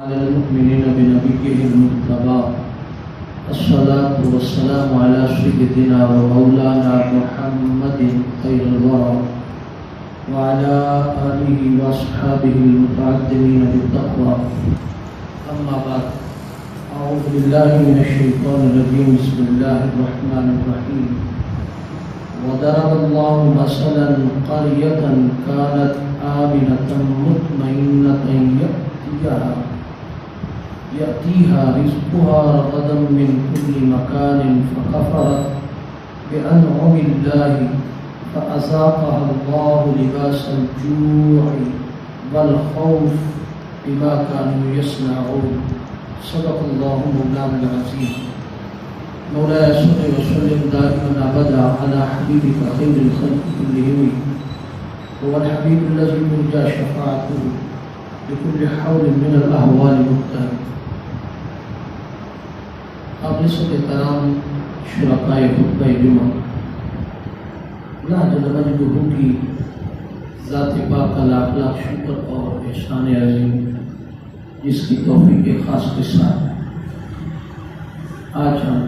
على المؤمنين بنبيه المجتبى الصلاة والسلام على سيدنا ومولانا محمد خير الورى وعلى آله وأصحابه المتعدمين بالتقوى. أما بعد، أعوذ بالله من الشيطان الرجيم. بسم الله الرحمن الرحيم. وضرب الله مثلا قرية كانت آمنة مطمئنة يأتيها رزقها رغدا من كل مكان فكفرت بأنعم الله فأذاقها الله لباس الجوع والخوف بما كانوا يصنعون. صدق الله مولانا العظيم. مولاي صل وسلم دائما أبدا على حبيبك خير الخلق كلهم، هو الحبيب الذي ترجى شفاعته بكل حول من الأهوال مبتهل. قابلسط کرام، شرکائے خطبہ جمعہ، اللہ جل مجدہ کی ذات پاک کا لاکھ لاکھ شکر اور احسان عظیم جس کی توفیق خاص کے ساتھ آج ہم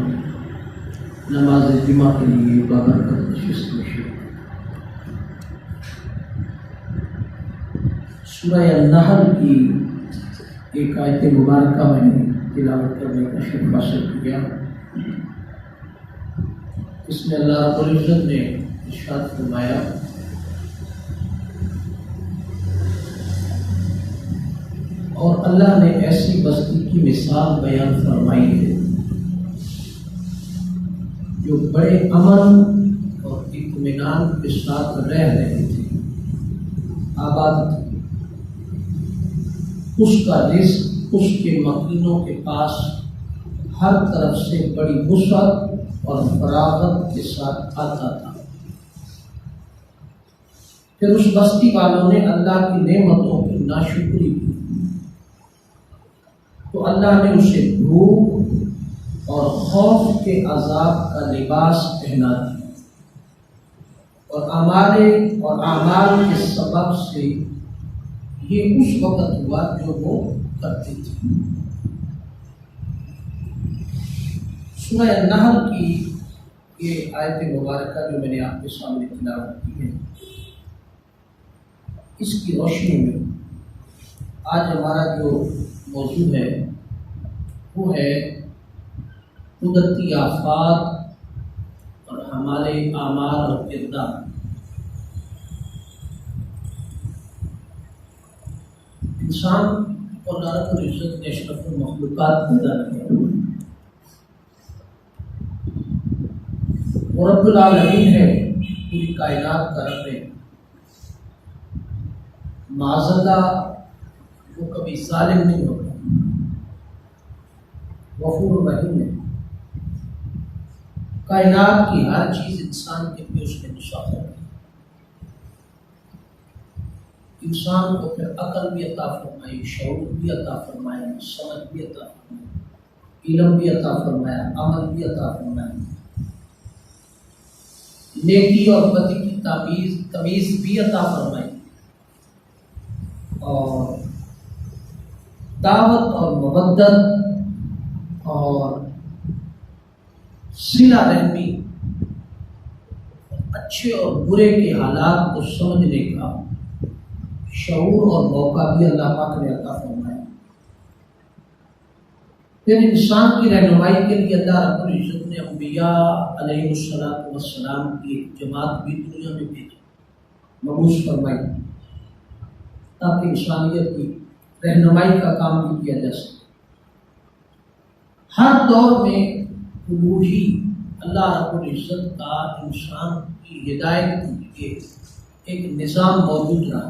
نماز جمعہ کے لیے بابرکت نشست میں شریک۔ سورہ النحل کی ایک آیت مبارکہ میں نے تلاوت کرنے کا شرف حاصل کیا۔ اس میں اللہ رب العزت نے ارشاد فرمایا، اور اللہ نے ایسی بستی کی مثال بیان فرمائی ہے جو بڑے امن اور اطمینان کے ساتھ رہ رہے تھے، آباد تھے۔ اس کا رزق اس کے مکینوں کے پاس ہر طرف سے بڑی وسعت اور فراغت کے ساتھ آتا تھا۔ پھر اس بستی والوں نے اللہ کی نعمتوں کی ناشکری کی تو اللہ نے اسے بھوک اور خوف کے عذاب کا لباس پہنا دیا، اور اعمال کے سبب سے یہ اس وقت ہوا جو وہ کرتے تھے۔ سورہ النحل کی یہ آیت مبارکہ جو میں نے آپ کے سامنے تلاوت کی ہے، اس کی روشنی میں آج ہمارا جو موضوع ہے وہ ہے قدرتی آفات اور ہمارے اعمال اور کردار۔ انسان اور اللہ رب العزت نے اشرف المخلوقات پیدا کیا، وہ رب العالمین ہے، پوری کائنات کا رب ہے۔ معاذاللہ وہ کبھی ظالم نہیں ہوتا، غفور رحیم ہے۔ کائنات کی ہر چیز انسان کے لیے اس نے مسخر کی۔ انسان کو پھر عقل بھی عطا فرمائی، شعور بھی عطا فرمایا، سمجھ بھی عطا فرمایا، علم بھی عطا فرمایا، عمل بھی عطا فرمایا، نیکی اور بدی کی تمیز بھی عطا فرمائی، اور دعوت اور مودت اور صلہ رحمی، اچھے اور برے کے حالات کو سمجھنے کا شعور اور موقع بھی اللہ پاک نے عطا فرمایا۔ پھر انسان کی رہنمائی کے لیے اللہ رب العزت نے انبیاء علیہ السلام کی ایک جماعت بھی دنیا میں بھیجی، مبعوث فرمائی، تاکہ انسانیت کی رہنمائی کا کام بھی کیا جا سکے۔ ہر دور میں الوہی اللہ رب العزت کا انسان کی ہدایت کے لیے ایک نظام موجود رہا،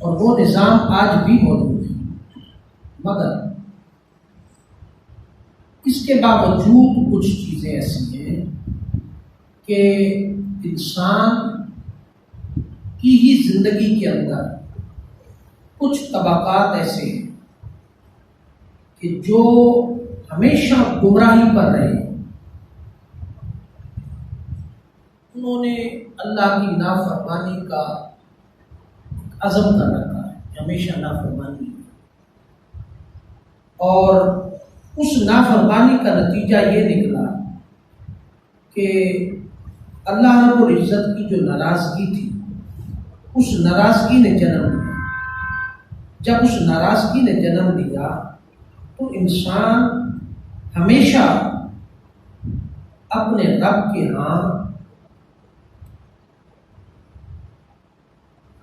اور وہ نظام آج بھی موجود ہے، مگر اس کے باوجود کچھ چیزیں ایسی ہیں کہ انسان کی ہی زندگی کے اندر کچھ طبقات ایسے ہیں کہ جو ہمیشہ گمراہی پر رہے، انہوں نے اللہ کی نافرمانی کا عزم کر رکھا ہے، ہمیشہ نافرمانی اور اس نافرمانی کا نتیجہ یہ نکلا کہ اللہ رب العزت کی جو ناراضگی تھی اس ناراضگی نے جنم لیا۔ جب اس ناراضگی نے جنم لیا تو انسان ہمیشہ اپنے رب کے ہاں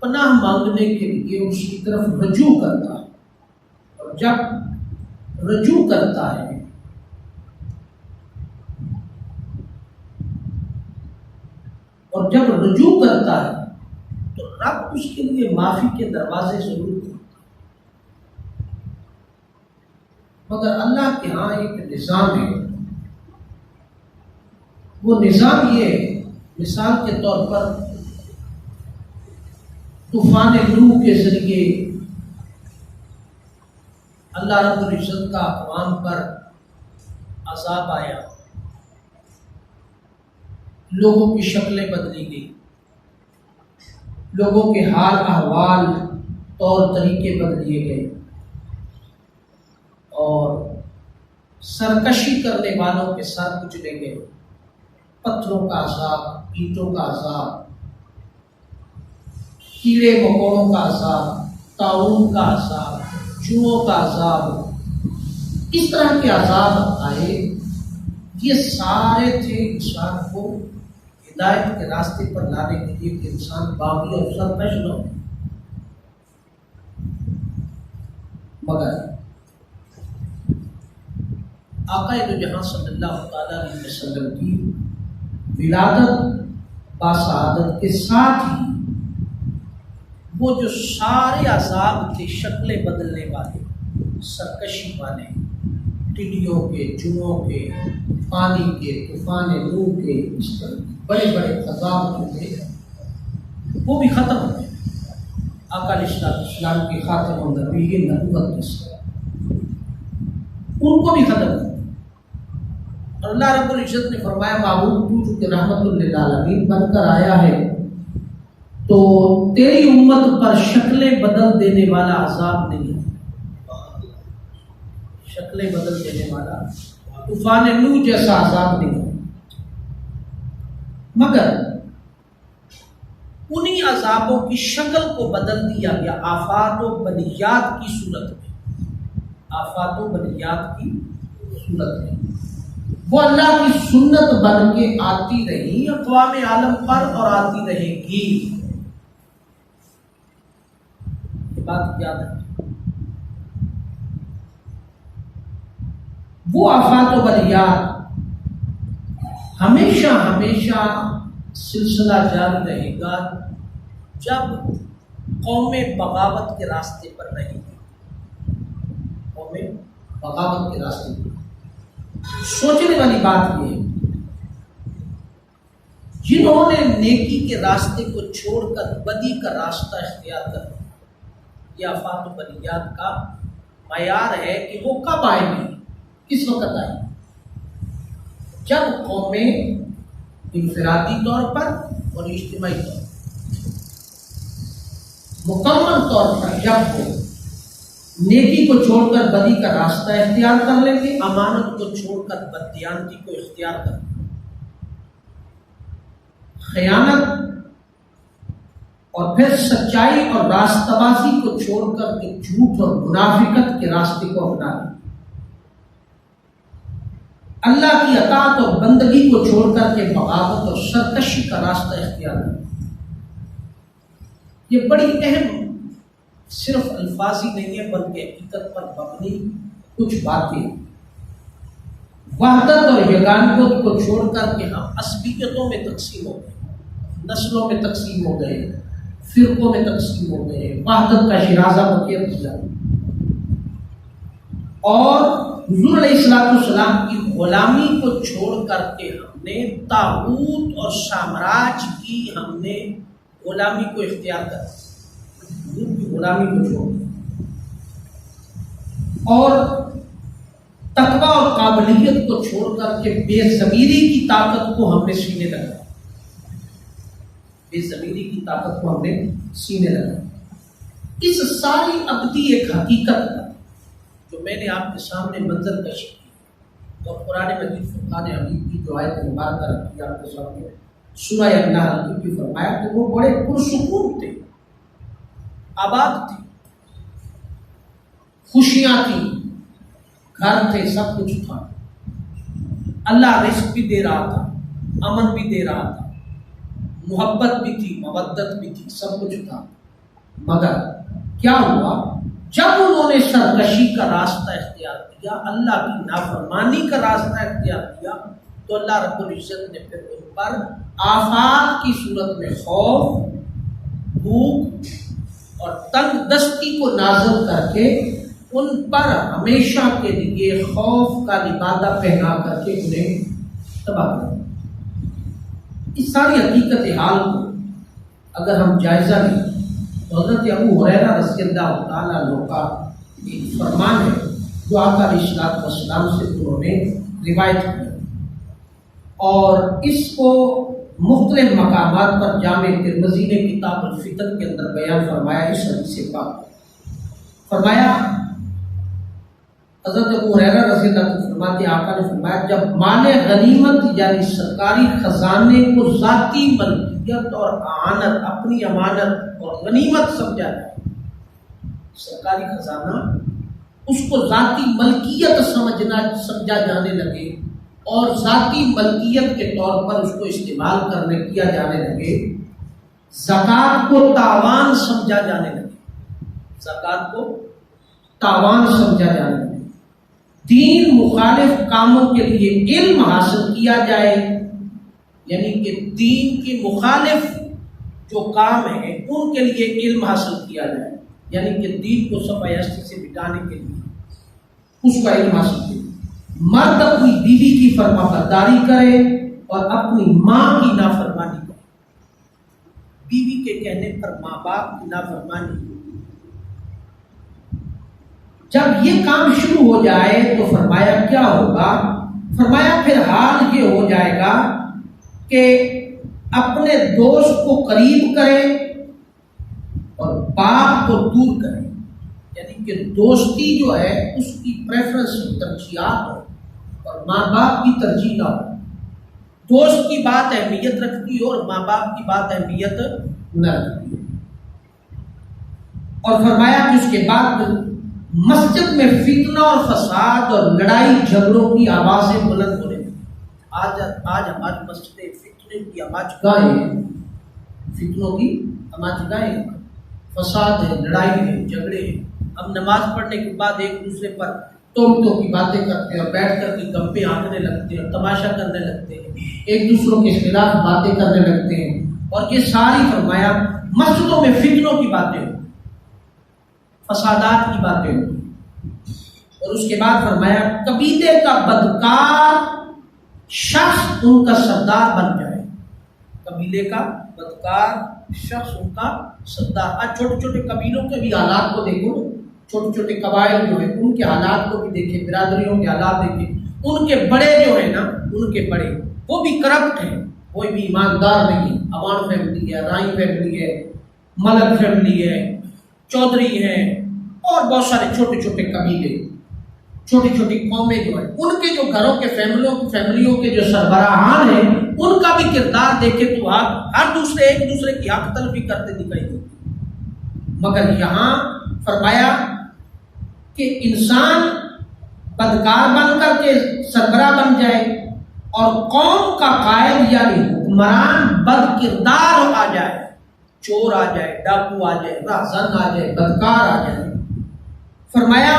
پناہ مانگنے کے لیے اس کی طرف رجوع کرتا ہے، اور جب رجوع کرتا ہے تو رب اس کے لیے معافی کے دروازے ضرور کھولتا ہے۔ مگر اللہ کے ہاں ایک نظام ہے، وہ نظام یہ مثال کے طور پر طوفان نوح کے ذریعے اللہ رب العزت کا اقوام پر عذاب آیا، لوگوں کی شکلیں بدلی گئی، لوگوں کے حال احوال طور طریقے بدلیے گئے، اور سرکشی کرنے والوں کے ساتھ کچلے گئے، پتھروں کا عذاب، اینٹوں کا عذاب، کیڑے مکوڑوں کا عذاب، طاعون کا عذاب، چوہوں کا عذاب، اس طرح کے عذاب آئے۔ یہ سارے تھے انسان کو ہدایت کے راستے پر لانے کے لیے کہ انسان باغی اور سرکش نہ ہو۔ مگر آقا دو جہاں صلی اللہ تعالیٰ علیہ وسلم کی ولادت باسعادت کے ساتھ ہی وہ جو سارے عذاب تھے شکلیں بدلنے والے، سرکشی والے، ٹڈیوں کے، چوہوں کے، پانی کے، طوفان نوح کے، اس طرح بڑے بڑے عذاب جو تھے وہ بھی ختم ہو گئے آقا علیہ السلام کی خاتم النبیین نبوت کے ساتھ، ان کو بھی ختم ہو گئے۔ اور اللہ رب العزت نے فرمایا معبود تو جو کہ رحمت للعالمین بن کر آیا ہے تو تیری امت پر شکلیں بدل دینے والا عذاب نہیں ہے، شکلیں بدل دینے والا طوفان نوح جیسا عذاب نہیں ہے، مگر انہی عذابوں کی شکل کو بدل دیا گیا آفات و بلیات کی صورت میں، آفات و بلیات کی صورت میں وہ اللہ کی سنت بن کے آتی رہی اقوام عالم پر اور آتی رہے گی۔ یہ بات یاد ہے، وہ آفات و بلیات ہمیشہ ہمیشہ سلسلہ جاری رہے گا جب قوم بغاوت کے راستے پر رہے گی، قوم بغاوت کے راستے پر۔ سوچنے والی بات یہ ہے، جنہوں نے نیکی کے راستے کو چھوڑ کر بدی کا راستہ اختیار کر لیا، یہ آفات و بلیات کا معیار ہے کہ وہ کب آئیں گی، کس وقت آئیں گی؟ جب قومیں انفرادی طور پر اور اجتماعی طور پر مکمل طور پر جب وہ نیکی کو چھوڑ کر بدی کا راستہ اختیار کر لیں گے، امانت کو چھوڑ کر بددیانتی کو اختیار کر لیں گے، خیانت اور پھر سچائی اور راستہ بازی کو چھوڑ کر کے جھوٹ اور منافقت کے راستے کو اپنا لیں، اللہ کی اطاعت اور بندگی کو چھوڑ کر کے بغاوت اور سرکشی کا راستہ اختیار کریں۔ یہ بڑی اہم صرف الفاظی نہیں ہے بلکہ حقیقت پر مبنی کچھ باتیں، وحدت اور یگانگت کو چھوڑ کر کے ہم عصبیتوں میں تقسیم ہو گئے، نسلوں میں تقسیم ہو گئے، فرقوں میں تقسیم ہو گئے، وحدت کا شرازہ بقیت کیا، اور حضور علیہ السلام کی غلامی کو چھوڑ کر کے ہم نے طاغوت اور سامراج کی ہم نے غلامی کو اختیار کر دیا، حضور کی غلامی کو چھوڑ دیا، اور تقوی اور قابلیت کو چھوڑ کر کے بے ضمیری کی طاقت کو ہم نے سینے لگا، بے ضمیری کی طاقت کو ہم نے سینے لگا۔ اس ساری ابدی ایک حقیقت کا جو جو میں نے آپ کے سامنے منظر کشی کی، اور قرآن مجید فرقان حمید کی جو آیت مبارکہ رکھی آپ کے سامنے سورہ النحل کی فرمایا کہ وہ بڑے پرسکون تھے، آباد تھے، خوشیاں تھیں، گھر تھے، سب کچھ تھا، اللہ رزق بھی دے رہا تھا، امن بھی دے رہا تھا، محبت بھی تھی، مودت بھی تھی، سب کچھ تھا۔ مگر کیا ہوا؟ جب انہوں نے سرکشی کا راستہ اختیار کیا، اللہ کی نافرمانی کا راستہ اختیار کیا، تو اللہ رب العزت نے پھر ان پر آفات کی صورت میں خوف، بھوک اور تنگ دستی کو نازل کر کے ان پر ہمیشہ کے لیے خوف کا لبادہ پہنا کر کے انہیں تباہ کر دیا۔ اس ساری حقیقت حال کو اگر ہم جائزہ لیں تو حضرت ابو ہریرہ رضی اللہ تعالیٰ عنہ کا ایک فرمان ہے جو آقا علیہ الصلوۃ والسلام سے انہوں نے روایت کی، اور اس کو مختلف مقامات پر جامع ترمذی نے کتاب الفتن کے اندر بیان فرمایا۔ اس حدیث پاک فرمایا، حضرت ابو ہریرہ رضی اللہ عنہ فرماتے ہیں آقا نے فرمایا جب مال غنیمت یعنی سرکاری خزانے کو ذاتی ملکیت اور اعانت، اپنی امانت اور غنیمت سمجھا جائے، سرکاری خزانہ اس کو ذاتی ملکیت سمجھا جانے لگے اور ذاتی ملکیت کے طور پر اس کو استعمال کیا جانے لگے، زکوٰۃ کو تاوان سمجھا جانے لگے، زکوٰۃ کو تاوان سمجھا جانے لگے، دین مخالف کاموں کے لیے علم حاصل کیا جائے، یعنی کہ دین کی مخالف جو کام ہیں ان کے لیے علم حاصل کیا جائے، یعنی کہ دین کو صفحہ ہستی سے مٹانے کے لیے اس کا علم حاصل کیا۔ مرد اپنی بیوی کی فرما برداری کرے اور اپنی ماں کی نافرمانی کرے، بیوی کے کہنے پر ماں باپ کی نافرمانی۔ جب یہ کام شروع ہو جائے تو فرمایا کیا ہوگا؟ فرمایا پھر حال یہ ہو جائے گا کہ اپنے دوست کو قریب کرے اور باپ کو دور کرے، یعنی کہ دوستی جو ہے اس کی پریفرنس ترجیحات ہو اور ماں باپ کی ترجیح نہ ہو، دوست کی بات اہمیت رکھتی ہے اور ماں باپ کی بات اہمیت نہ رکھتی ہے۔ اور فرمایا کہ اس کے بعد مسجد میں فتنہ اور فساد اور لڑائی جھگڑوں کی آوازیں بلند ہونے لگی۔ آج ہماری مسجدیں فتنے کی آواز گاہیں ہیں، فتنوں کی آواز گاہیں ہیں، فساد ہے، لڑائی ہے، جھگڑے ہیں۔ ہم نماز پڑھنے کے بعد ایک دوسرے پر تہمتوں کی باتیں کرتے ہیں اور بیٹھ کر کے گپیں آنکھنے لگتے ہیں اور تماشا کرنے لگتے ہیں، ایک دوسروں کے خلاف باتیں کرنے لگتے ہیں، اور یہ ساری فرمایا مسجدوں میں فتنوں کی باتیں، فسادات کی باتیں ہوئی۔ اور اس کے بعد فرمایا قبیلے کا بدکار شخص ان کا سردار بن جائے، قبیلے کا بدکار شخص ان کا سردار۔ آج چھوٹے چھوٹے قبیلوں کے بھی حالات کو دیکھو، چھوٹے چھوٹے قبائل جو ہیں ان کے حالات کو بھی دیکھیں، برادریوں کے حالات دیکھیں، ان کے بڑے جو ہیں نا، ان کے بڑے وہ بھی کرپٹ ہیں، کوئی بھی ایماندار نہیں ہے۔ عوام فیملی ہے، رائی فیملی ہے، ملک فیملی ہے، چودھری ہیں، اور بہت سارے چھوٹے چھوٹے قبیلے، چھوٹی چھوٹی قومیں جو ہیں، ان کے جو گھروں کے فیملیوں کے جو سربراہان ہیں ان کا بھی کردار دیکھے تو ہر دوسرے ایک دوسرے کی حق تلفی کرتے دکھائی دیتے۔ مگر یہاں فرمایا کہ انسان بدکار بن کر کے سربراہ بن جائے اور قوم کا قائد یعنی حکمران بد کردار آ جائے، چور آ جائے، ڈاکو آ جائے، راہزن آ جائے، بدکار آ جائے، فرمایا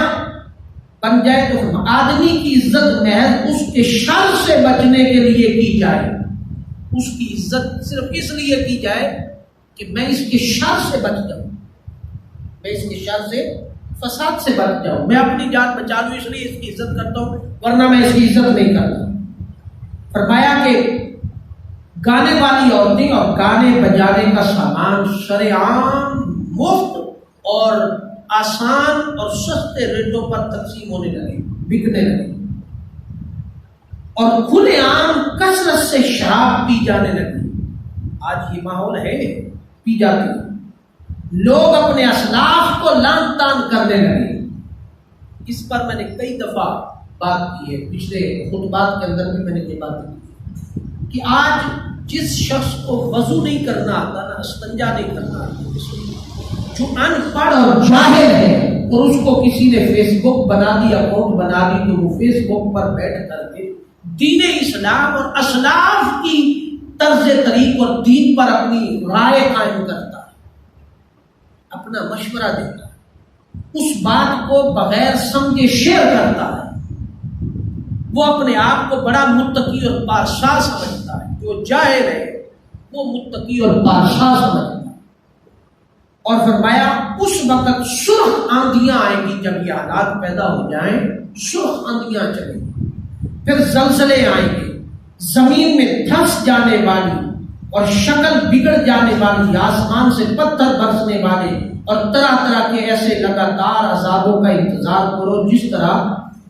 بن جائے تو آدمی کی عزت محض اس کے شر سے بچنے کے لیے کی جائے، اس کی عزت صرف اس لیے کی جائے کہ میں اس کے شر سے بچ جاؤں، میں اس کے شر سے، فساد سے بچ جاؤں، میں اپنی جان بچا لوں اس لیے اس کی عزت کرتا ہوں، ورنہ میں اس کی عزت نہیں کرتا۔ فرمایا کہ گانے والی عورتیں اور گانے بجانے کا سامان شرعام مفت اور آسان اور سستے ریٹوں پر تقسیم ہونے لگے، بکنے لگے، اور کھلے عام کثرت سے شراب پی جانے لگی۔ آج یہ ماحول ہے، پی جاتی ہے، لوگ اپنے اسلاف کو لعن طعن کرنے لگے، اس پر میں نے کئی دفعہ بات کی ہے، پچھلے خطبات کے اندر بھی میں نے یہ بات کی کہ آج جس شخص کو وضو نہیں کرنا آتا نا، استنجا نہیں کرنا آتا، جو ان پڑھ اور جاہل ہے اور اس کو کسی نے فیس بک بنا دی، اکاؤنٹ بنا دی، تو وہ فیس بک پر بیٹھ کر کے دین اسلام اور اسلاف کی طرز طریق اور دین پر اپنی رائے قائم کرتا ہے، اپنا مشورہ دیتا ہے، اس بات کو بغیر سمجھے شیئر کرتا ہے، وہ اپنے آپ کو بڑا متقی اور پارسا سمجھتا ہے، جو جاہل ہے وہ متقی اور پارسا سمجھتا ہے۔ اور فرمایا اس وقت سرخ آندیاں آئیں گی، جب یہ حالات پیدا ہو جائیں سرخ آندیاں چلیں گی، پھر زلزلے آئیں گے، زمین میں دھنس جانے والی اور شکل بگڑ جانے والی، آسمان سے پتھر برسنے والے اور طرح طرح کے ایسے لگاتار عذابوں کا انتظار کرو، جس طرح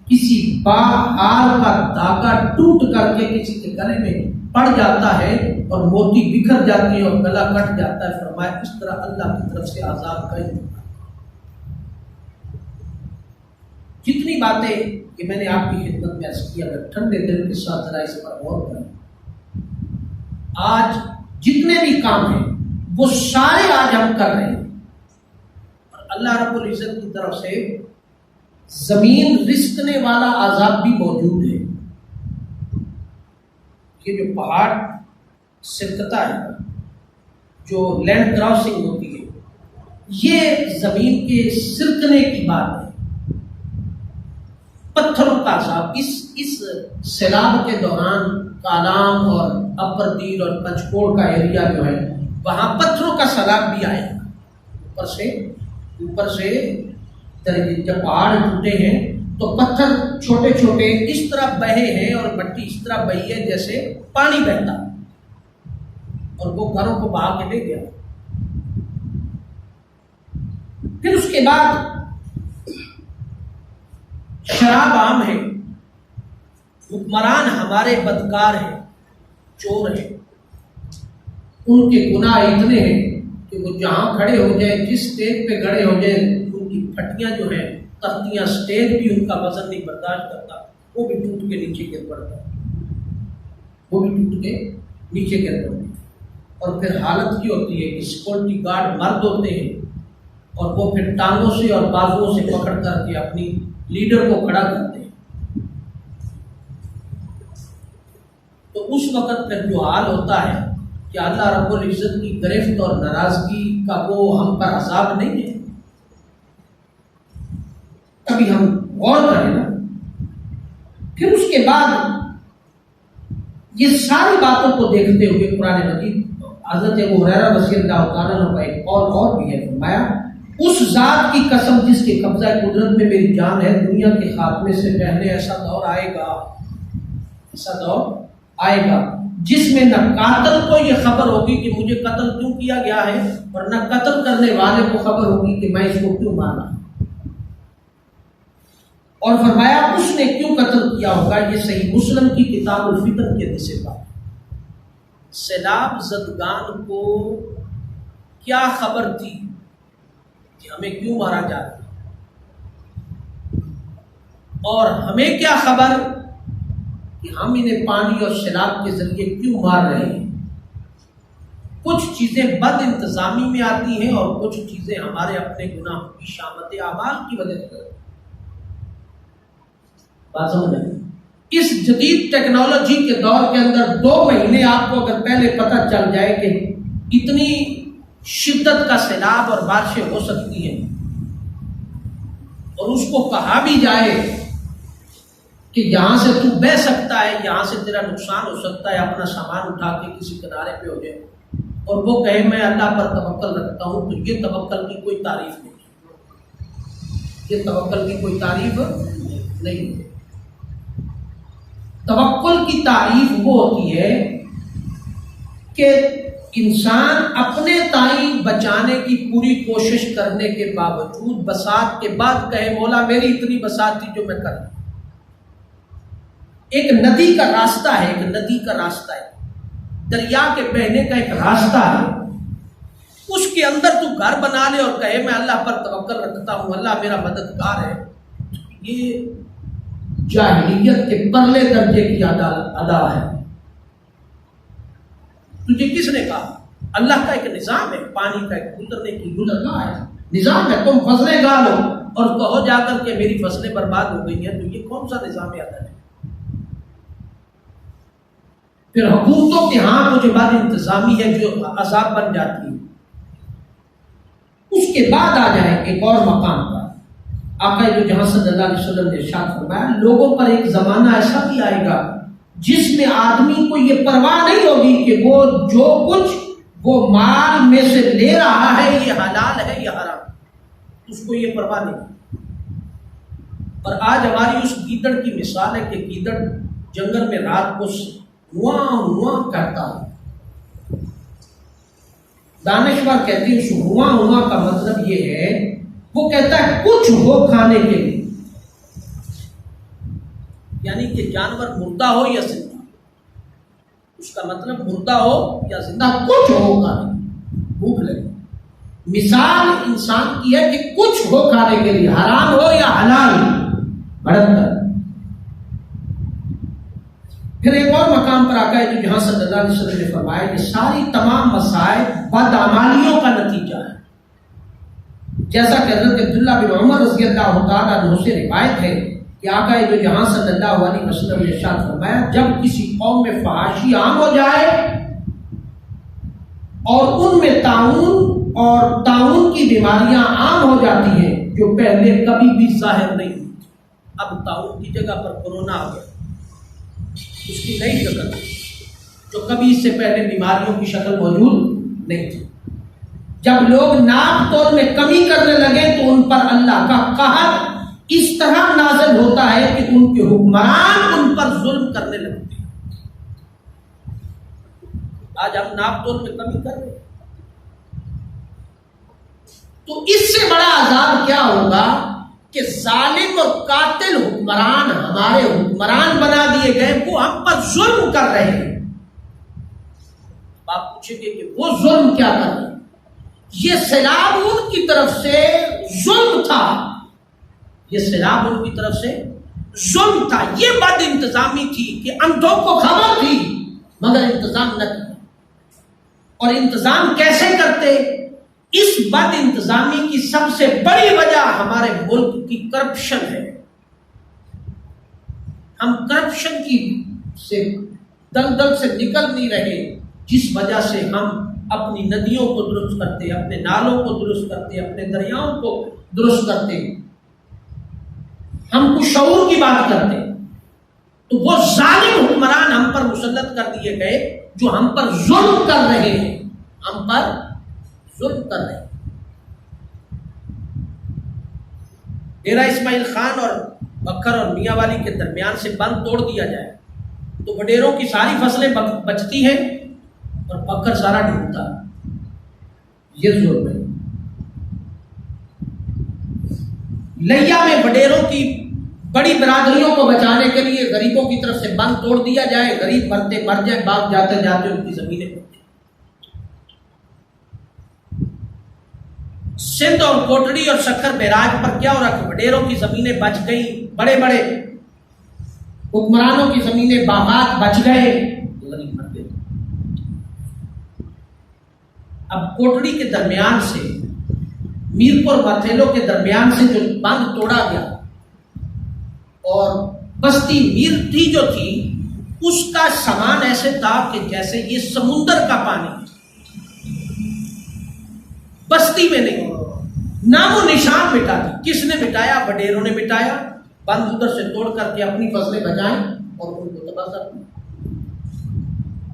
کسی باہار کا دھاگا ٹوٹ کر کے کسی کے گلے میں پڑ جاتا ہے اور موتی بکھر جاتی ہے اور گلا کٹ جاتا ہے۔ فرمایا اس طرح اللہ کی طرف سے عذاب کا انتظار۔ جتنی باتیں کہ میں نے آپ کی خدمت میں عرض کی، اگر ٹھنڈے دل کے ساتھ ذرا اس پر غور کریں، آج جتنے بھی کام ہیں وہ سارے آج ہم کر رہے ہیں، اور اللہ رب العزت کی طرف سے زمین رسکنے والا عذاب بھی موجود ہے۔ یہ جو پہاڑ سرکتا ہے، جو لینڈ کراسنگ ہوتی ہے، یہ زمین کے سرکنے کی بات ہے۔ پتھروں کا عذاب اس سیلاب کے دوران کالام اور اپر دیر اور پنچکوڑ کا ایریا جو ہے، وہاں پتھروں کا سیلاب بھی آئے گا۔ اوپر سے جب پہاڑ ٹوٹے ہیں تو پتھر چھوٹے چھوٹے اس طرح بہے ہیں اور مٹی اس طرح بہی ہے جیسے پانی بہتا، اور وہ گھروں کو بہا کے لے گیا۔ پھر اس کے بعد شراب عام ہے، حکمران ہمارے بدکار ہیں، چور ہیں، ان کے گناہ اتنے ہیں کہ وہ جہاں کھڑے ہو جائیں، جس اسٹیج پہ کھڑے ہو جائیں، ان کی پھٹیاں جو ہیں، تختیاں، اسٹیج بھی ان کا وزن نہیں برداشت کرتا، وہ بھی ٹوٹ کے نیچے گر پڑتا ہے، وہ بھی ٹوٹ کے نیچے گر پڑتے ہیں۔ اور پھر حالت یہ ہوتی ہے کہ سیکورٹی گارڈ مرد ہوتے ہیں، اور وہ پھر ٹانگوں سے اور بازوؤں سے پکڑ کر کے اپنی لیڈر کو کھڑا کرتے ہیں۔ تو اس وقت پھر جو حال ہوتا ہے کہ اللہ رب العزت کی گرفت اور ناراضگی کا وہ ہم پر عذاب نہیں ہے۔ کبھی ہم غور کریں نا، پھر اس کے بعد یہ ساری باتوں کو دیکھتے ہوئے قرآن مجید حضرت ابو ہریرہ رضی اللہ تعالیٰ عنہ کا ایک اور بھی ہے، فرمایا اس ذات کی قسم جس کے قبضہ قدرت میں میری جان ہے، دنیا کے خاتمے سے پہلے ایسا دور آئے گا جس میں نہ قاتل کو یہ خبر ہوگی کہ مجھے قتل کیوں کیا گیا ہے، اور نہ قتل کرنے والے کو خبر ہوگی کہ میں اس کو کیوں مارا۔ اور فرمایا اس نے کیوں قتل کیا ہوگا، یہ صحیح مسلم کی کتاب الفتن کے حدیث سے بات۔ سیلاب زدگان کو کیا خبر تھی کہ ہمیں کیوں مارا جا رہا ہے، اور ہمیں کیا خبر کہ ہم انہیں پانی اور سیلاب کے ذریعے کیوں مار رہے ہیں۔ کچھ چیزیں بد انتظامی میں آتی ہیں اور کچھ چیزیں ہمارے اپنے گناہوں کی شامت اعمال کی وجہ سے۔ بات سمجھ آئی؟ اس جدید ٹیکنالوجی کے دور کے اندر 2 مہینے آپ کو اگر پہلے پتہ چل جائے کہ اتنی شدت کا سیلاب اور بارشیں ہو سکتی ہیں، اور اس کو کہا بھی جائے کہ یہاں سے تو بہ سکتا ہے، یہاں سے تیرا نقصان ہو سکتا ہے، اپنا سامان اٹھا کے کسی کنارے پہ ہو جائے، اور وہ کہے میں اللہ پر توکل رکھتا ہوں، تو یہ توکل کی کوئی تعریف نہیں، یہ توکل کی کوئی تعریف نہیں ہے۔ توکل کی تعریف وہ ہوتی ہے کہ انسان اپنے تئیں بچانے کی پوری کوشش کرنے کے باوجود بساط کے بعد کہے مولا میری اتنی بساط تھی جو میں کر دوں۔ ایک ندی کا راستہ ہے، ایک ندی کا راستہ ہے، دریا کے بہنے کا ایک راستہ ہے، اس کے اندر تو گھر بنا لے اور کہے میں اللہ پر توکل رکھتا ہوں، اللہ میرا مددگار ہے، یہ جاہلیت کے پرلے درجے کی ادا ہے۔ تجھے کس نے کہا؟ اللہ کا ایک نظام ہے، پانی کا ایک گزرنے کی گزرگاہ ہے، نظام ہے، تم فصلیں گا لو اور کہو جا کر کے میری فصلیں برباد ہو گئی ہیں، تو یہ کون سا نظام عدل ہے؟ پھر حکومتوں کے ہاں کچھ بات انتظامی ہے جو عذاب بن جاتی ہے۔ اس کے بعد آ جائیں ایک اور مقام پر، آقا جو جہاں صلی اللہ علیہ وسلم نے ارشاد فرمایا لوگوں پر ایک زمانہ ایسا بھی آئے گا جس میں آدمی کو یہ پرواہ نہیں ہوگی کہ وہ جو کچھ وہ مال میں سے لے رہا ہے یہ حلال ہے یا حرام، اس کو یہ پرواہ نہیں۔ اور آج ہماری اس گیدڑ کی مثال ہے کہ گیدڑ جنگل میں رات کو ہواں کرتا ہے۔ دانشور کہتے ہیں اس ہواں کا مطلب یہ ہے، وہ کہتا ہے کچھ ہو کھانے کے لیے، یعنی کہ جانور مردہ ہو یا زندہ، اس کا مطلب مردہ ہو یا زندہ کچھ ہو کھانے، بھوک لگے۔ مثال انسان کی ہے کہ کچھ ہو کھانے کے لیے، حرام ہو یا حلال، بڑھت کر۔ پھر ایک اور مقام پر آقا ہے جہاں صلی اللہ علیہ وسلم نے فرمایا کہ ساری تمام مسائل بدعمالیوں کا نتیجہ ہے۔ جیسا کہ حضرت عبداللہ بن عمر رضی اللہ تعالیٰ عنہ سے روایت ہے کہ آقا جہاں صلی اللہ علیہ وسلم نے ارشاد فرمایا جب کسی قوم میں فحاشی عام ہو جائے اور ان میں طاعون کی بیماریاں عام ہو جاتی ہیں جو پہلے کبھی بھی ظاہر نہیں ہوئی، اب طاعون کی جگہ پر کورونا آ گیا، اس کی نئی شکل جو کبھی اس سے پہلے بیماریوں کی شکل موجود نہیں تھی۔ جب لوگ ناپ تول میں کمی کرنے لگے تو ان پر اللہ کا قہر اس طرح نازل ہوتا ہے کہ ان کے حکمران ان پر ظلم کرنے لگتے ہیں۔ آج ہم ناپ تول میں کمی کر رہے ہیں، تو اس سے بڑا عذاب کیا ہوگا کہ ظالم اور قاتل حکمران ہمارے حکمران بنا دیے گئے، وہ ہم پر ظلم کر رہے ہیں۔ آپ پوچھیں گے کہ وہ ظلم کیا کر رہے ہیں؟ یہ سیلاب ان کی طرف سے ظلم تھا، یہ سیلاب ان کی طرف سے ظلم تھا، یہ بد انتظامی تھی کہ اندھوں کو خبر تھی مگر انتظام نہ کیا۔ اور انتظام کیسے کرتے؟ اس بد انتظامی کی سب سے بڑی وجہ ہمارے ملک کی کرپشن ہے۔ ہم کرپشن کی سے دلدل سے نکل نہیں رہے، جس وجہ سے ہم اپنی ندیوں کو درست کرتے، اپنے نالوں کو درست کرتے، اپنے دریاؤں کو درست کرتے، ہم کچھ شعور کی بات کرتے، تو وہ ظالم حکمران ہم پر مسلط کر دیے گئے جو ہم پر ظلم کر رہے ہیں، ہم پر ظلم کر رہے ہیں۔ ڈیرہ اسماعیل خان اور بکھر اور میاں والی کے درمیان سے بند توڑ دیا جائے تو وڈیروں کی ساری فصلیں بچتی ہیں اور بکر سارا ڈوبتا، یہ ظلم ہے۔ لیا میں وڈیروں کی بڑی برادریوں کو بچانے کے لیے غریبوں کی طرف سے بند توڑ دیا جائے، غریب مرتے مر جائیں، باغ جاتے جاتے ان کی زمینیں بچ جائیں۔ سندھ اور کوٹڑی اور شکر بیراج پر کیا ہو رہا؟ وڈیروں کی زمینیں بچ گئی، بڑے بڑے حکمرانوں کی زمینیں باغات بچ گئے، غریب مر گئے۔ اب کوٹڑی کے درمیان سے میرپور متھیلو کے درمیان سے جو بند توڑا گیا اور بستی میرٹھی جو تھی اس کا سامان ایسے تھا کہ جیسے یہ سمندر کا پانی، بستی میں نہیں، نام و نشان مٹا دی۔ کس نے مٹایا؟ وڈیروں نے مٹایا، بند ادھر سے توڑ کر کے اپنی فصلیں بچائیں اور ان کو تباہ کر دیں۔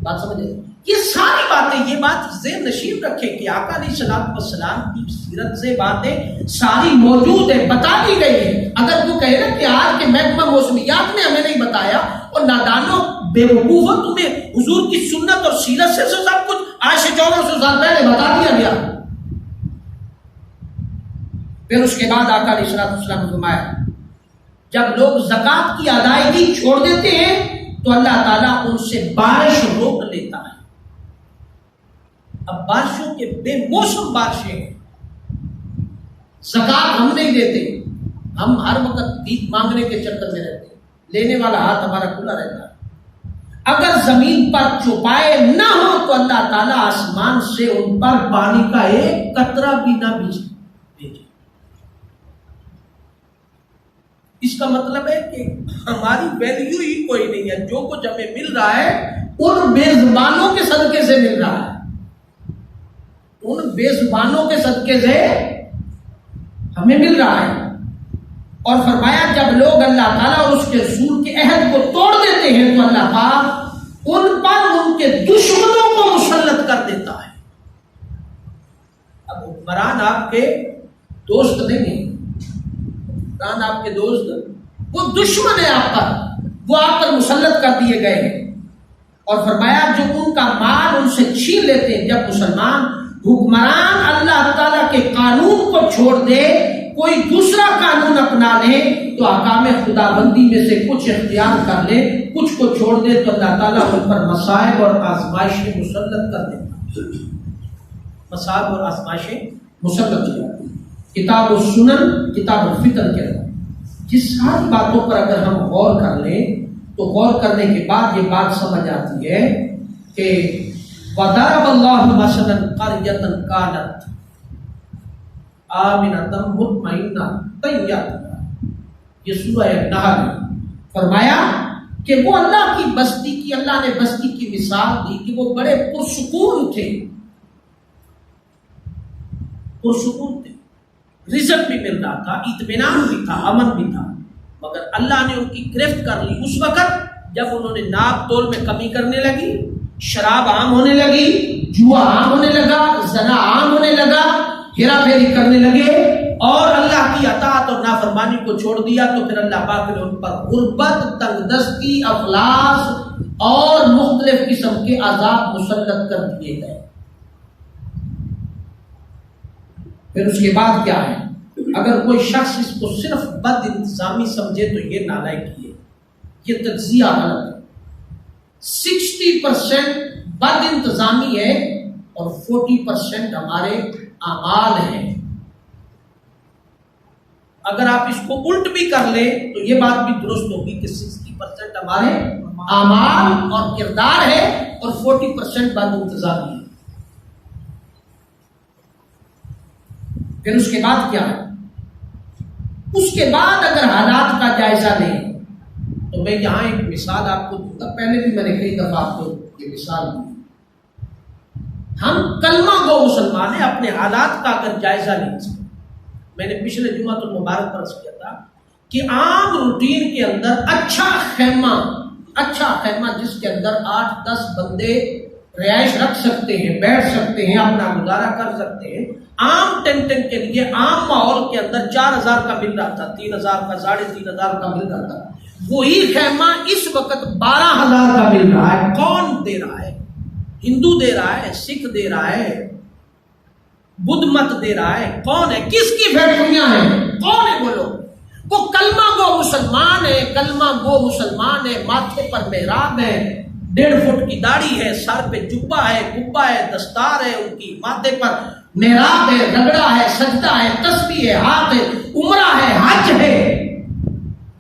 بات سمجھے؟ یہ ساری باتیں، یہ بات ذہن نشین رکھے کہ آقا علیہ الصلوۃ والسلام کی سیرت سے باتیں ساری موجود ہیں، بتا دی گئی ہیں۔ اگر وہ کہے نا کہ آج کے محکمہ موسمیات نے ہمیں نہیں بتایا اور نادانوں بے وقوفوں تمہیں حضور کی سنت اور سیرت سے سب کچھ آج سے 1400 سال پہلے بتا دیا گیا۔ پھر اس کے بعد آقا علیہ الصلوۃ والسلام نے فرمایا جب لوگ زکوٰۃ کی ادائیگی چھوڑ دیتے ہیں تو اللہ تعالیٰ ان سے بارش روک لیتا ہے۔ اب بارشوں کے بے موسم بارشیں ہیں، زکوٰۃ ہم نہیں دیتے، ہم ہر وقت بھیک مانگنے کے چکر میں رہتے ہیں، لینے والا ہاتھ ہمارا کھلا رہتا ہے۔ اگر زمین پر چوپائے نہ ہو تو اللہ تعالیٰ آسمان سے ان پر پانی کا ایک قطرہ بھی نہ بھیجے۔ اس کا مطلب ہے کہ ہماری ویلیو ہی کوئی نہیں ہے۔ جو کچھ ہمیں مل رہا ہے ان بے زبانوں کے صدقے سے مل رہا ہے، ان بے زبانوں کے صدقے سے ہمیں مل رہا ہے۔ اور فرمایا جب لوگ اللہ تعالیٰ اور اس کے رسول کے عہد کو توڑ دیتے ہیں تو اللہ پاک ان پر ان کے دشمنوں کو مسلط کر دیتا ہے۔ اب حکمران آپ کے دوست نہیں ہیں، حکمران آپ کے دوست، وہ دشمن ہے آپ پر، وہ آپ پر مسلط کر دیے گئے ہیں۔ اور فرمایا جو ان کا مال ان سے چھین لیتے ہیں۔ جب مسلمان حکمران اللہ تعالیٰ کے قانون کو چھوڑ دے، کوئی دوسرا قانون اپنا لے تو احکام خدا بندی میں سے کچھ اختیار کر لے، کچھ کو چھوڑ دے تو اللہ تعالیٰ ان پر مصائب اور آزمائشیں مسلط کر دیتا ہے، مصائب اور آزمائشیں مسلط ہو جاتی ہیں۔ کتاب السنن، کتاب الفطر کے اندر جس ساری باتوں پر اگر ہم غور کر لیں تو غور کرنے کے بعد یہ بات سمجھ آتی ہے کہ وَضَرَبَ اللَّهُ مَثَلًا قَرْيَةً كَانَتْ آمِنَةً مُطْمَئِنَّةً طَيَّبَةً، یہ سورہ نحل ہے۔ فرمایا کہ وہ اللہ کی بستی کی، اللہ نے بستی کی مثال دی کہ وہ بڑے پرسکون تھے، پرسکون تھے، رزق بھی مل رہا تھا، اطمینان بھی تھا، امن بھی تھا، مگر اللہ نے ان کی گرفت کر لی اس وقت جب انہوں نے ناپ تول میں کمی کرنے لگی، شراب عام ہونے لگی، جوا عام ہونے لگا، زنا عام ہونے لگا، ہیرا پھیری کرنے لگے اور اللہ کی اطاعت اور نافرمانی کو چھوڑ دیا تو پھر اللہ پاک نے ان پر غربت، تنگ دستی، افلاس اور مختلف قسم کے عذاب مسلط کر دیے گئے۔ پھر اس کے بعد کیا ہے؟ اگر کوئی شخص اس کو صرف بد انتظامی سمجھے تو یہ نالائکی ہے، یہ تجزیہ غلط ہے۔ 60% بد انتظامی ہے اور 40% ہمارے اعمال ہیں۔ اگر آپ اس کو الٹ بھی کر لیں تو یہ بات بھی درست ہوگی کہ 60% ہمارے اعمال اور کردار ہے اور 40% بد انتظامی ہے۔ پھر اس کے بعد کیا ہے؟ اس کے بعد اگر حالات کا جائزہ لیں تو میں یہاں ایک مثال آپ کو دوں گا، پہلے بھی میں نے کئی دفعہ آپ کو یہ مثال دی۔ ہم کلمہ گو مسلمان ہیں، اپنے حالات کا اگر جائزہ لیں، میں نے پچھلے جمعہ تو مبارک پر عرض کیا تھا کہ عام روٹین کے اندر اچھا خیمہ جس کے اندر 8-10 بندے رہائش رکھ سکتے ہیں، بیٹھ سکتے ہیں، اپنا گزارا کر سکتے ہیں، عام ٹینٹن کے لیے عام ماحول کے اندر 4000 کا مل رہا تھا، 3000 کا، 3500 کا مل رہا تھا، وہی خیمہ اس وقت 12000 کا مل رہا ہے۔ کون دے رہا ہے؟ ہندو دے رہا ہے، سکھ دے رہا ہے، بدھ مت دے رہا ہے، کون ہے؟ کس کی فیکٹریاں ہیں؟ کون ہے وہ لوگ؟ وہ کلمہ گو مسلمان ہے، کلمہ گو مسلمان ہے، ماتھے پر محراب ہے، 1.5 فٹ کی داڑھی ہے، سر پہ جبہ ہے، کبا ہے، دستار ہے، ان کی ماتھے پر محراب ہے، رگڑا ہے، سجدہ ہے، تسبیح ہے، ہاتھ ہے، عمرہ ہے، حج ہے،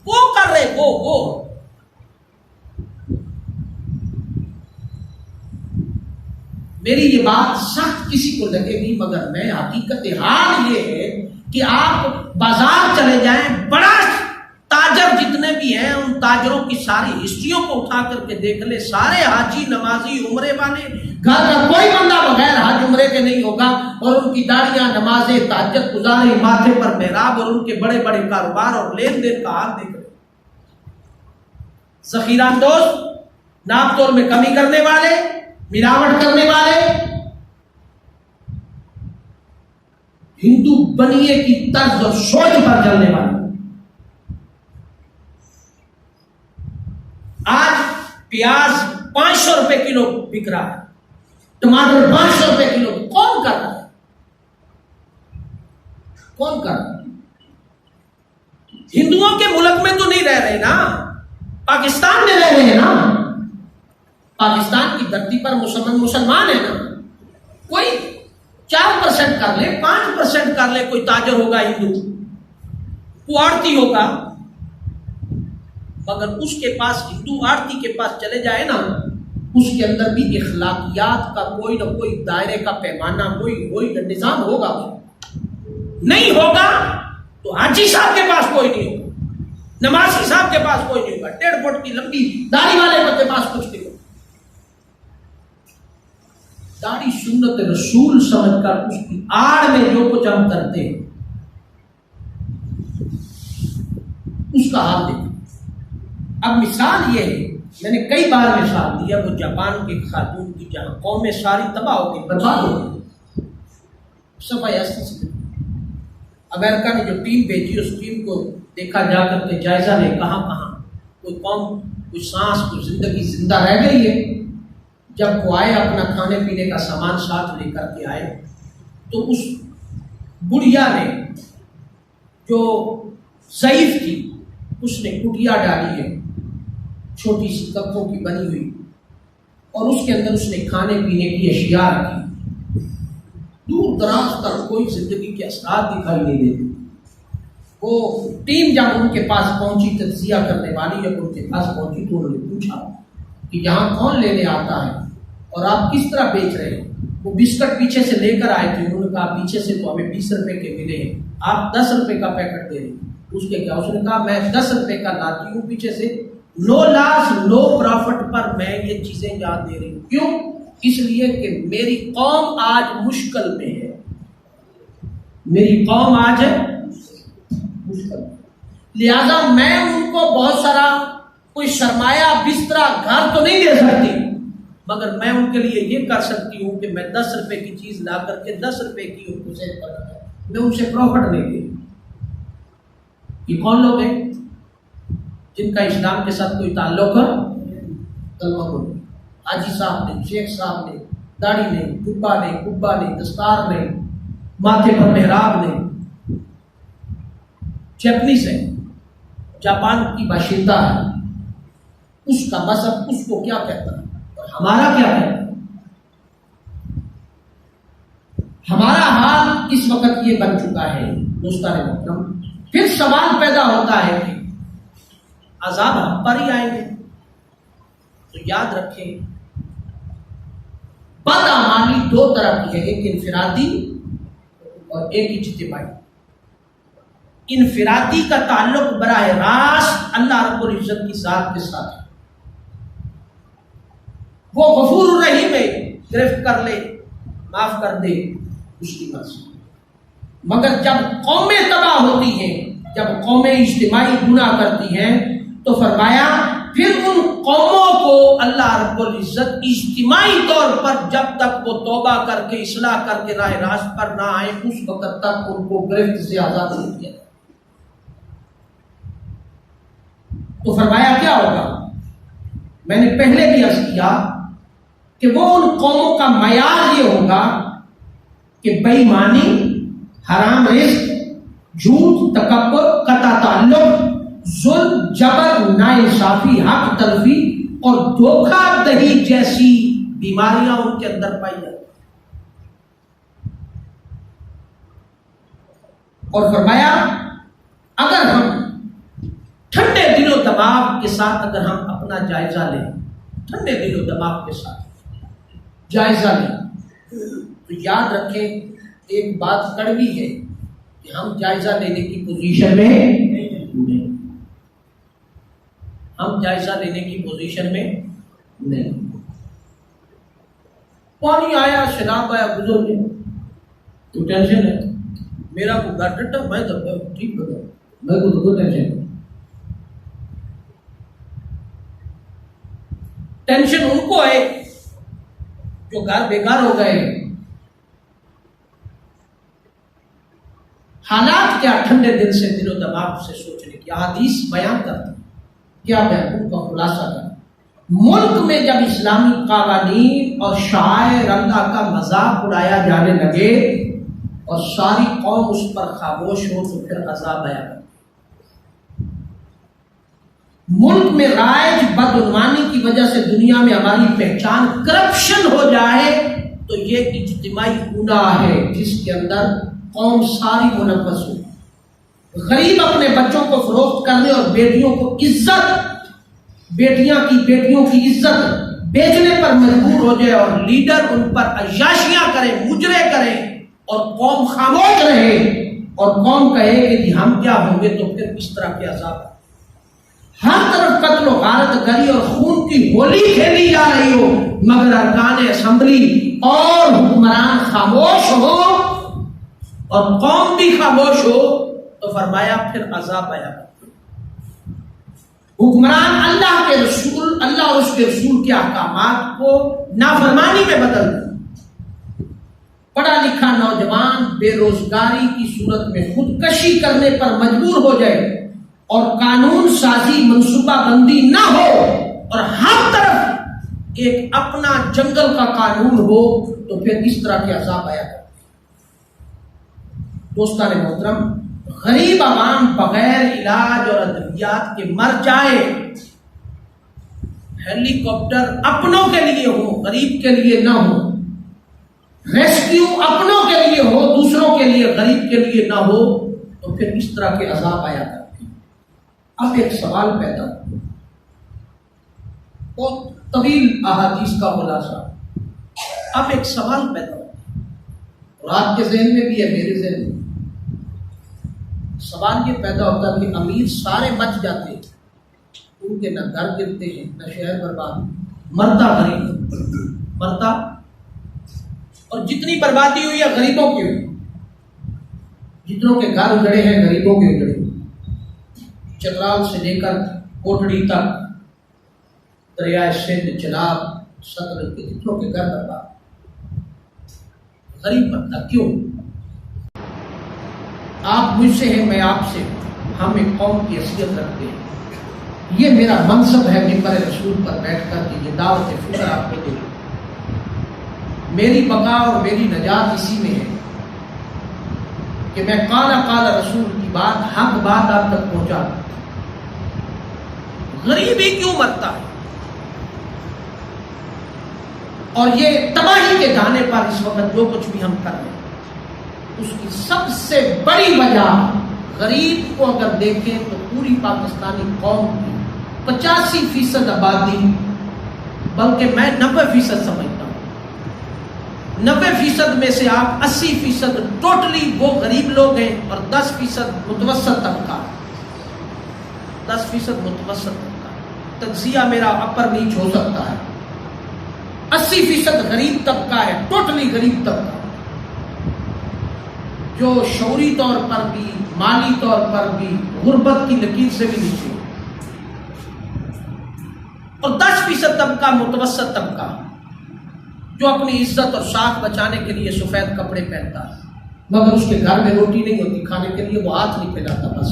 وہ کر رہے وہ میری یہ بات سخت کسی کو لگے گی مگر میں حقیقت حال یہ ہے کہ آپ بازار چلے جائیں، بڑا تاجر جتنے بھی ہیں ان تاجروں کی ساری ہسٹریوں کو اٹھا کر کے دیکھ لے، سارے حاجی، نمازی، عمرے والے، گھر کا کوئی بندہ بغیر حج عمرے کے نہیں ہوگا، اور ان کی داڑیاں، نمازیں، تہجد گزاری، ماتھے پر محراب اور ان کے بڑے بڑے کاروبار اور لین دین کا حال دیکھ لیں۔ ذخیرہ اندوز، ناپ تول میں کمی کرنے والے، ملاوٹ کرنے والے، ہندو بنیے کی طرز اور سوچ پر چلنے والے۔ آج پیاز 500 روپے کلو بک رہا ہے، ٹماٹر 500 روپے کلو، کون کر رہا ہے؟ کون کر رہا ہے؟ ہندوؤں کے ملک میں تو نہیں رہ رہے نا، پاکستان میں رہ رہے ہیں نا، پاکستان کی دھرتی پر مسلمان ہے نا، کوئی 4% کر لے، 5% کر لے، کوئی تاجر ہوگا ہندو، وہ آڑتی ہوگا، مگر اس کے پاس، ہندو آڑتی کے پاس چلے جائے نا، اس کے اندر بھی اخلاقیات کا کوئی نہ کوئی دائرے کا پیمانہ، کوئی نظام ہوگا. نہیں ہوگا تو حاجی صاحب کے پاس کوئی نہیں ہوگا، نمازی صاحب کے پاس کوئی نہیں ہوگا، 1.5 فٹ کی لمبی داڑھی والے کے پاس کچھ نہیں ہوگا. داڑھی سنت رسول سمجھ کر اس کی آڑ میں جو کچھ ہم کرتے ہیں اس کا حال دیکھیں. اب مثال یہ ہے، میں نے کئی بار مثال دیا، وہ جاپان کے خاتون کی جہاں قومیں ساری تباہ ہو گئی، برباد ہو گئی، صفائی ہستی سے. امریکہ نے جو ٹیم بھیجی اس ٹیم کو دیکھا جا کر کے جائزہ لے کہاں کہاں کوئی قوم، کوئی سانس، کوئی زندگی زندہ رہ گئی ہے. جب وہ آئے اپنا کھانے پینے کا سامان ساتھ لے کر کے آئے تو اس بڑھیا نے جو ضعیف تھی اس نے کٹیا ڈالی ہے، چھوٹی سی کپوں کی بنی ہوئی، اور اس کے اندر اس نے کھانے پینے کی اشیاء رکھی. دور دراز تک کوئی زندگی کے اثرات دکھائی نہیں دیتے. وہ ٹیم جب ان کے پاس پہنچی، تجزیہ کرنے والی جب ان کے پاس پہنچی تو انہوں نے پوچھا کہ یہاں کون لینے آتا ہے اور آپ کس طرح بیچ رہے ہیں؟ وہ بسکٹ پیچھے سے لے کر آئے تھے. انہوں نے کہا پیچھے سے تو ہمیں 20 روپے کے ملے ہیں، آپ 10 روپے کا پیکٹ دے رہے ہیں. اس کے کیا؟ اس نے کہا میں 10 روپے کا لاتی ہوں پیچھے سے، نو لاس نو پرافٹ پر میں یہ چیزیں یاد دے رہی ہوں. کیوں؟ اس لیے کہ میری قوم آج مشکل میں ہے، میری قوم آج ہے مشکل میں، لہذا میں ان کو بہت سارا کوئی سرمایہ، بسترا، گھر تو نہیں دے سکتی، مگر میں ان کے لیے یہ کر سکتی ہوں کہ میں 10 روپے کی چیز لا کر کے 10 روپے کی ان کو سیل کر دوں، میں ان سے پروفٹ نہیں دے. یہ کون لوگ ہیں جن کا اسلام کے ساتھ کوئی تعلق ہے؟ کلمہ کو نہیں، حاجی صاحب نے، شیخ صاحب نے، داڑھی نہیں، ٹوپا نہیں، کبا نہیں، دستار نہیں، ماتھے پر محراب نہیں. جیپنیز ہے، جاپان کی باشندہ ہے، اس کا مذہب اس کو کیا کہتا ہے اور ہمارا کیا کہتا ہے؟ ہمارا حال اس وقت یہ بن چکا ہے دوستان محترم. پھر سوال پیدا ہوتا ہے کہ عذاب ہم پر ہی آئیں گے. تو یاد رکھیں بدعمالی 2 طرح کی ہے، ایک انفرادی اور ایک اجتماعی. انفرادی کا تعلق براہ راست اللہ رب العزت کی ذات کے ساتھ ہے. وہ غفور الرحیم ہے، گرفت کر لے، معاف کر دے، اس کی مرضی. مگر جب قومیں تباہ ہوتی ہیں، جب قومیں اجتماعی گناہ کرتی ہیں، تو فرمایا پھر ان قوموں کو اللہ رب العزت اجتماعی طور پر جب تک وہ توبہ کر کے اصلاح کر کے راہ راست پر نہ آئے اس وقت تک ان کو گرفت سے آزاد نہیں کیا. تو فرمایا کیا ہوگا؟ میں نے پہلے بھی عرض کیا کہ وہ ان قوموں کا معیار یہ ہوگا کہ بے ایمانی، حرام رزق، جھوٹ، تکبر، قطع تعلق، ظلم، جبر، ناانصافی، حق تلفی اور دھوکہ دہی جیسی بیماریاں ان کے اندر پائی جاتی. اور فرمایا اگر ہم ٹھنڈے دل و دماغ کے ساتھ اگر ہم اپنا جائزہ لیں، ٹھنڈے دل و دماغ کے ساتھ جائزہ لیں، تو یاد رکھیں ایک بات کڑوی ہے کہ ہم جائزہ لینے کی پوزیشن میں نہیں، ہم جائزہ لینے کی پوزیشن میں نہیں. پانی آیا، شراب آیا، گزر گیا، تو ٹینشن ہے. میرا کو گھر ڈٹا، میں تو ٹھیک بتا، میں کو تو کوئی ٹینشن نہیں. ٹینشن ان کو ہے جو گھر بیکار ہو گئے. حالات کیا ٹھنڈے دل سے، دل و دماغ سے سوچنے کی حدیث بیان کرتے ہیں. کیا بیان ان کا خلاصہ کریں؟ ملک میں جب اسلامی قوانین اور شعائر اللہ کا مذاق اڑایا جانے لگے اور ساری قوم اس پر خاموش ہو تو پھر عذاب آیا. ملک میں رائج بدعنوانی کی وجہ سے دنیا میں ہماری پہچان کرپشن ہو جائے تو یہ اجتماعی گناہ ہے جس کے اندر قوم ساری منفس ہو. غریب اپنے بچوں کو فروخت کرنے اور بیٹیوں کو عزت، بیٹیوں کی عزت بیچنے پر مجبور ہو جائے اور لیڈر ان پر عیاشیاں کرے، مجرے کرے اور قوم خاموش رہے اور قوم کہے کہ جی ہم کیا ہوں گے، تو پھر اس طرح کے عذاب ہر طرف قتل و غارت گری اور خون کی ہولی کھیلی جا رہی ہو، مگر ارکان اسمبلی اور حکمران خاموش ہو اور قوم بھی خاموش ہو، تو فرمایا پھر عذاب آیا۔ حکمران اللہ کے رسول، اللہ اور اس کے رسول کے احکامات کو نافرمانی میں بدل دیں، پڑھا لکھا نوجوان بے روزگاری کی صورت میں خودکشی کرنے پر مجبور ہو جائے اور قانون سازی منصوبہ بندی نہ ہو اور ہر طرف ایک اپنا جنگل کا قانون ہو، تو پھر اس طرح کے عذاب آیا کرتے۔ دوستان محترم، غریب عوام بغیر علاج اور ادویات کے مر جائے، ہیلی کاپٹر اپنوں کے لیے ہو، غریب کے لیے نہ ہو، ریسکیو اپنوں کے لیے ہو، دوسروں کے لیے، غریب کے لیے نہ ہو، تو پھر اس طرح کے عذاب آیا کرتے ہیں۔ اب ایک سوال پیدا ہو، بہت طویل احادیث کا خلاصہ، اب ایک سوال پیدا ہو، اور آپ کے ذہن میں بھی ہے، میرے ذہن میں سوال یہ پیدا ہوتا ہے کہ امیر سارے بچ جاتے ہیں، ان کے نہ گھر گرتے ہیں، نہ شہر برباد، مرتا غریب، مرتا، اور جتنی بربادی ہوئی ہے غریبوں کی ہوئی، جتنوں کے گھر اجڑے ہیں غریبوں کے اجڑے، چترال سے لے کر کوٹڑی تک، دریائے سندھ، چناب، ستلج کے جتنوں کے گھر برباد، غریب مرتا کیوں؟ آپ مجھ سے ہیں، میں آپ سے، ہم ایک قوم کی حیثیت رکھتے ہیں، یہ میرا منصب ہے منبر رسول پر بیٹھ کر کہ یہ دعوت فکر آپ کو دوں، میری بقا اور میری نجات اسی میں ہے کہ میں قال رسول کی بات، حق بات آپ تک پہنچا۔ غریب ہی کیوں مرتا ہے؟ اور یہ تباہی کے دانے پر اس وقت جو کچھ بھی ہم کر رہے ہیں، اس کی سب سے بڑی وجہ، غریب کو اگر دیکھیں تو پوری پاکستانی قوم کی 85% آبادی، بلکہ میں 90% سمجھتا ہوں، 90% میں سے آپ 80% ٹوٹلی وہ غریب لوگ ہیں اور 10% متوسط طبقہ، 10% متوسط طبقہ، تجزیہ میرا اپر نیچ ہو سکتا ہے، 80% غریب طبقہ ہے، ٹوٹلی غریب طبقہ، جو شعوری طور پر بھی، مالی طور پر بھی غربت کی لکیر سے بھی نیچے، اور 10% طبقہ متوسط طبقہ جو اپنی عزت اور شاخ بچانے کے لیے سفید کپڑے پہنتا ہے، مگر اس کے گھر میں روٹی نہیں ہوتی کھانے کے لیے، وہ ہاتھ نہیں پھیلاتا، بس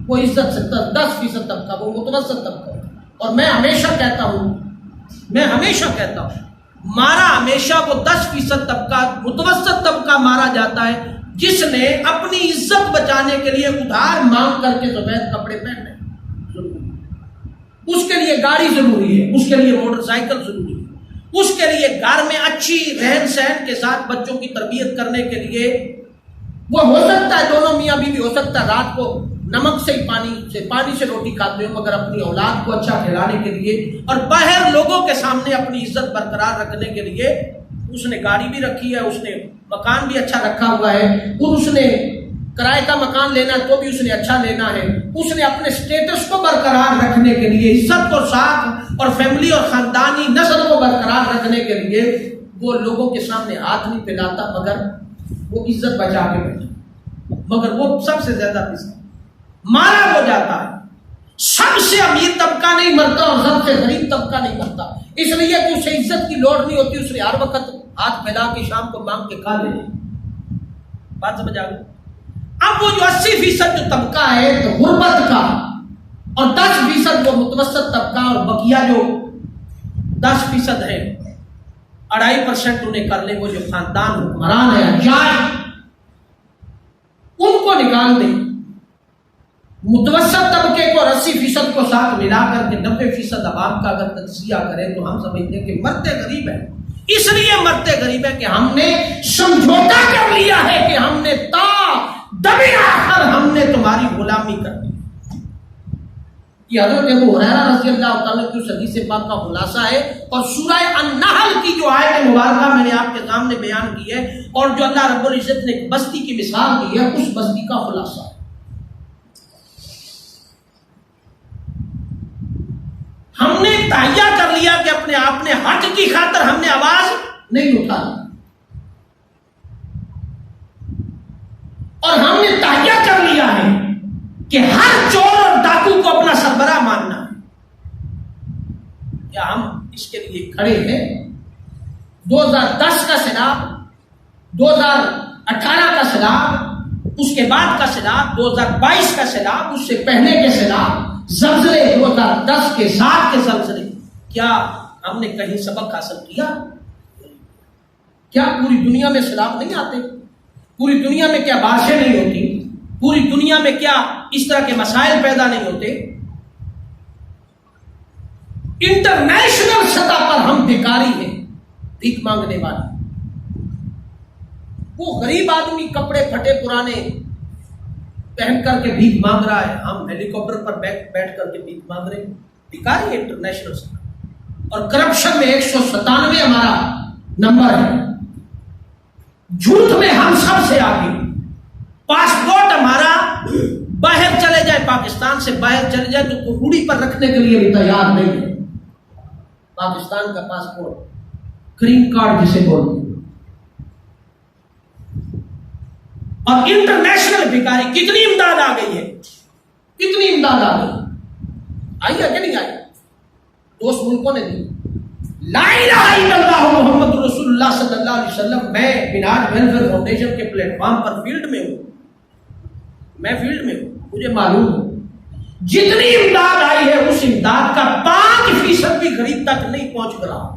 وہ عزت سے 10% طبقہ، وہ متوسط طبقہ۔ اور میں ہمیشہ کہتا ہوں مارا ہمیشہ وہ 10% طبقہ، متوسط طبقہ مارا جاتا ہے جس نے اپنی عزت بچانے کے لیے ادھار مانگ کر کے سفید کپڑے پہنے، اس کے لیے گاڑی ضروری ہے، اس کے لیے موٹر سائیکل ضروری ہے، اس کے لیے گھر میں اچھی رہن سہن کے ساتھ بچوں کی تربیت کرنے کے لیے، وہ ہو سکتا ہے دونوں میاں بیوی، ہو سکتا ہے رات کو نمک سے پانی سے روٹی کھاتے ہو، مگر اپنی اولاد کو اچھا کھلانے کے لیے اور باہر لوگوں کے سامنے اپنی عزت برقرار رکھنے کے لیے اس نے گاڑی بھی رکھی ہے، اس نے مکان بھی اچھا رکھا ہوا ہے، اور اس نے کرائے کا مکان لینا ہے تو بھی اس نے اچھا لینا ہے، اس نے اپنے سٹیٹس کو برقرار رکھنے کے لیے، عزت کو ساتھ اور فیملی اور خاندانی نسل کو برقرار رکھنے کے لیے وہ لوگوں کے سامنے ہاتھ نہیں پھیلاتا، مگر وہ عزت بچا کے بیٹھا، مگر وہ سب سے زیادہ مارا ہو جاتا ہے۔ سب سے امیر طبقہ نہیں مرتا اور سب سے غریب طبقہ نہیں مرتا، اس لیے کہ اسے عزت کی لوڑ نہیں ہوتی، اسے ہر وقت ہاتھ پھیلا کے شام کو مانگ کے کھا لے۔ بات سمجھ آ گئی؟ اب وہ جو 80% جو طبقہ ہے تو غربت کا، اور 10% وہ متوسط طبقہ، اور بقیہ جو 10% ہے 2.5% انہیں کر لیں، وہ جو خاندان حکمران ہے جائے ان کو نکال دیں، متوسط طبقے کو 80% کو ساتھ ملا کر کے 90% عوام کا اگر تجزیہ کریں تو ہم سمجھتے ہیں کہ مرتے غریب ہیں۔ اس لیے مرتے غریب ہے کہ ہم نے سمجھوتا کر لیا ہے کہ ہم نے تا دم آخر ہم نے بدنامی کرنی. یہ حضرت ابو ہریرہ رضی اللہ تعالیٰ کی اس حدیث پاک کا خلاصہ ہے. اور سورہ النحل کی جو آیت مبارکہ میں نے آپ کے سامنے بیان کی ہے اور جو اللہ رب العزت نے ایک بستی کی مثال دی ہے اس بستی کا خلاصہ ہے. ہم نے تہیہ کر لیا کہ اپنے آپ نے حق کی خاطر ہم نے آواز نہیں اٹھانی اور ہم نے تہیہ کر لیا ہے کہ ہر چور اور ڈاکو کو اپنا سربراہ ماننا ہے. کیا ہم اس کے لیے کھڑے ہیں؟ 2010 کا سیلاب، 2018 کا سیلاب، اس کے بعد کا سیلاب 2022 کا سیلاب، اس سے پہلے کے سیلاب، زلزلے 2010 کے ساتھ کے زلزلے، کیا ہم نے کہیں سبق حاصل کیا؟ کیا پوری دنیا میں سیلاب نہیں آتے؟ پوری دنیا میں کیا بارشیں نہیں ہوتی؟ پوری دنیا میں کیا اس طرح کے مسائل پیدا نہیں ہوتے؟ انٹرنیشنل سطح پر ہم بھکاری ہیں، بھیک مانگنے والے. وہ غریب آدمی کپڑے پھٹے پرانے پہن کر کے بھیک مانگ رہا ہے، ہم ہیلی کاپٹر پر بیٹھ کر کے بھیک مانگ رہے ہیں. بھکاری ہے انٹرنیشنل سطح. اور کرپشن میں 197 ہمارا نمبر ہے. جھوٹ میں ہم سب سے آگے. پاسپورٹ ہمارا باہر چلے جائے، پاکستان سے باہر چلے جائے تو روڑی پر رکھنے کے لیے بھی تیار نہیں ہے. پاکستان کا پاسپورٹ، گرین کارڈ جسے بولتے ہیں. اور انٹرنیشنل بھکاری. کتنی امداد آ گئی ہے، کتنی امداد آ گئی. آئی ہے کہ نہیں آئی؟ دوست ملکوں نے دی. لا الہ الا اللہ محمد رسول اللہ صلی اللہ علیہ وسلم. میں منہاج ویلفیئر فاؤنڈیشن کے پلیٹ فارم پر فیلڈ میں ہوں، میں فیلڈ میں ہوں، مجھے معلوم ہے جتنی امداد آئی ہے اس امداد کا 5% بھی غریب تک نہیں پہنچ رہا.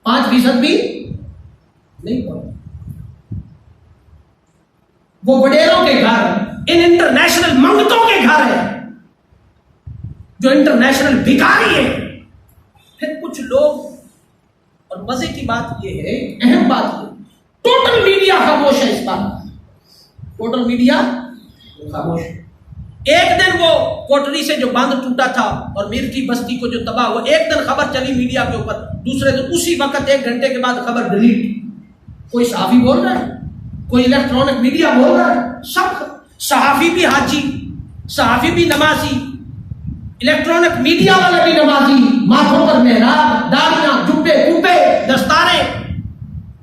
5% بھی نہیں پہنچ. وہ وڈیروں کے گھر، ان انٹرنیشنل منگتوں کے گھر ہے جو انٹرنیشنل بھکاری ہے. پھر کچھ لوگ، اور مزے کی بات یہ ہے، اہم بات یہ، ٹوٹل میڈیا خاموش ہے اس بات. ٹوٹل میڈیا خاموش. ایک دن وہ کوٹری سے جو باندھ ٹوٹا تھا اور میر کی بستی کو جو تباہ ہوا، ایک دن خبر چلی میڈیا کے اوپر، دوسرے دن اسی وقت 1 گھنٹے کے بعد خبر ڈیلیٹ. کوئی صحافی بول رہا ہے، کوئی الیکٹرانک میڈیا بول رہا ہے، سب صحافی بھی حاجی، صحافی بھی نمازی، الیکٹرانک میڈیا والے بھی نمازی، ماتھوں پر محراب، داڑیاں، جبے، کوپے، دستاریں،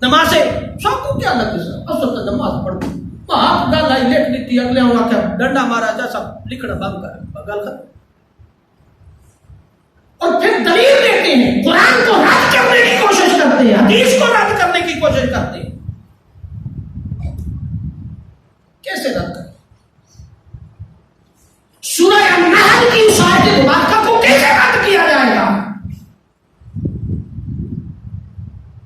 نمازیں، سب کو کیا لگے سر اصل تو نماز پڑھتے. آپ گل آئی لکھ لیتی، اگلے ہوں کیا ڈنڈا مارا جا، سب لکھنا بند کر، گل ختم. اور پھر دلیل دیتے ہیں، قرآن کو رد کرنے کی کوشش کرتے ہیں، حدیث کو رد کرنے کی کوشش کرتے ہیں. کیسے رد کریں؟ سورہ النحل کی اس آیت مبارکہ کو کیسے رد کیا جائے گا؟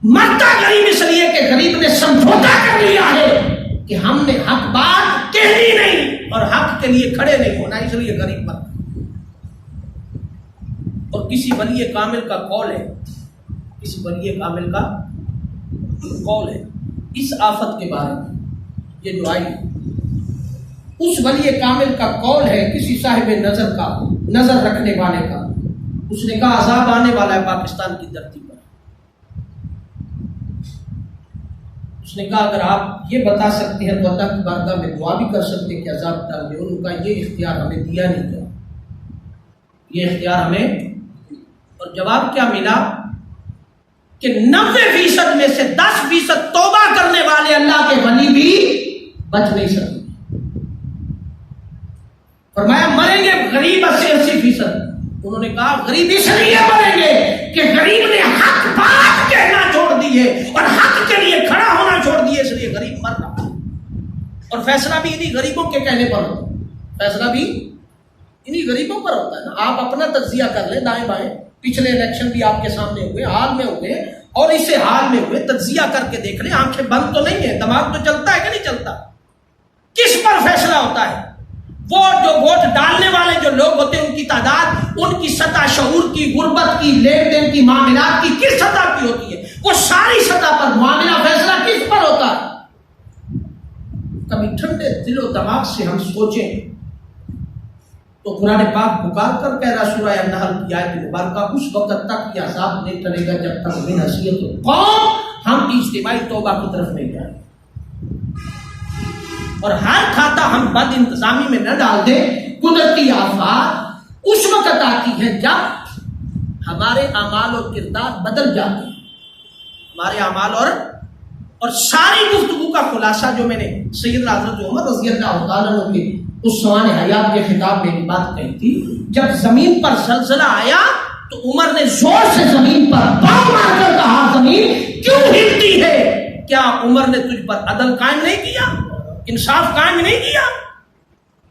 مرتا غریب اس لیے کہ غریب نے سمجھوتا کر لیا ہے کہ ہم نے حق بات کہنی نہیں اور حق کے لیے کھڑے نہیں ہونا، اس لیے غریب مرتا. اور کسی ولی کامل کا قول ہے، کسی ولی کامل کا قول ہے اس آفت کے بارے میں، یہ جو آئی، اس ولی کامل کا قول ہے کسی صاحب نظر کا، نظر رکھنے والے کا. اس نے کہا عذاب آنے والا ہے پاکستان کی دھرتی پر. اس نے کہا اگر آپ یہ بتا سکتے ہیں تو اللہ کی بارگاہ میں دعا بھی کر سکتے ہیں کہ عذاب ٹال دے. انہوں نے کہا یہ اختیار ہمیں دیا نہیں گیا، یہ اختیار ہمیں. اور جواب کیا ملا کہ 90% میں سے 10% توبہ کرنے والے اللہ کے ولی بھی بچ نہیں سکتے. فرمایا مریں گے غریب 80%. انہوں نے کہا غریب اس لیے مریں گے کہ غریب نے حق بات کہنا چھوڑ دی ہے اور حق کے لیے کھڑا ہونا چھوڑ دیا، اس لیے غریب مر رہا. اور فیصلہ بھی انہی غریبوں کے کہنے پر ہوتا ہے، فیصلہ بھی انہی غریبوں پر ہوتا ہے نا. آپ اپنا تجزیہ کر لیں دائیں بائیں، پچھلے الیکشن بھی آپ کے سامنے ہوئے، حال میں ہوئے اور اس سے حال میں ہوئے، تجزیہ کر کے دیکھ لیں. آنکھیں بند تو نہیں ہے، دماغ تو چلتا ہے کہ نہیں چلتا؟ کس پر فیصلہ ہوتا ہے؟ وہ جو ووٹ ڈالنے والے جو لوگ ہوتے ہیں ان کی تعداد، ان کی سطح شعور کی، غربت کی، لین دین کی، معاملات کی کس سطح کی ہوتی ہے؟ وہ ساری سطح پر معاملہ فیصلہ کس پر ہوتا ہے؟ کبھی ٹھنڈے دل و دماغ سے ہم سوچیں تو قرآن پاک پکار کر کہہ رہا سورہ النحل کی آیت مبارکہ اس وقت تک یہ عذاب نہیں ٹلے گا جب تک من حیثیت قوم ہم اجتماعی توبہ کی طرف نہیں جائیں اور ہر کھاتا ہم بد انتظامی میں نہ ڈال دیں. قدرتی آفات اس وقت آتی ہے جب ہمارے اعمال اور کردار بدل جاتے ہیں. ہمارے اعمال اور ساری گفتگو کا خلاصہ جو میں نے سیدنا حضرت عمر رضی اللہ تعالیٰ عنہ کے اس سوان حیات کے خطاب میں بات کہی تھی. جب زمین پر زلزلہ آیا تو عمر نے زور سے زمین پر پاؤں مار کر کہا زمین کیوں ہلتی ہے؟ کیا عمر نے تجھ پر عدل قائم نہیں کیا، انصاف قائم نہیں کیا؟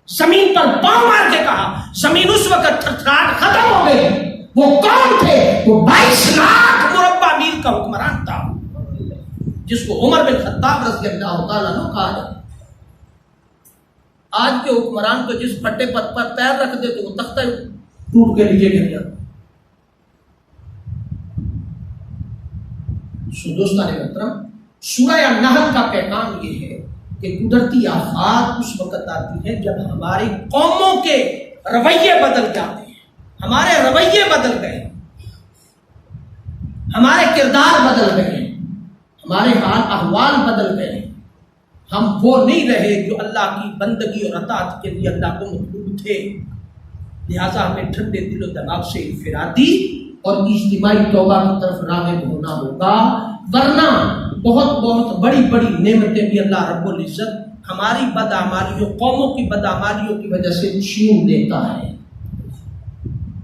زمین پر پاؤں مار کے کہا. زمین اس وقت تھرتھراہٹ ختم ہو گئی. وہ کون تھے؟ وہ 22 لاکھ مربع میل کا حکمران تھا جس کو عمر بن خطاب رضی اللہ تعالیٰ عنہ کہا جاتا. آج کے حکمران کو جس پھٹے پت پر پیر رکھ دے تو وہ تختہ ٹوٹ کے نیچے گر جاتا. دوستان محترم، سورہ النحل کا پیغام یہ ہے کہ قدرتی آفات اس وقت آتی ہے جب ہماری قوموں کے رویے بدل جاتے ہیں. ہمارے رویے بدل گئے، ہمارے کردار بدل گئے، ہمارے حال احوال بدل گئے. ہم وہ نہیں رہے جو اللہ کی بندگی اور اطاعت کے لیے اللہ کو مطلوب تھے. لہٰذا ہمیں ٹھنڈے دل و دماغ سے انفرادی اور اجتماعی توبہ کی طرف راغب ہونا ہوگا، ورنہ بہت بڑی بڑی نعمتیں بھی اللہ رب العزت ہماری بدعمالیوں، قوموں کی بدعمالیوں کی وجہ سے چھین لیتا ہے.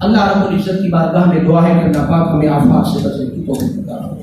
اللہ رب العزت کی بارگاہ میں دعا ہے کہ اللہ پاک ہمیں آفات سے بچنے کی توفیق عطا فرمائے.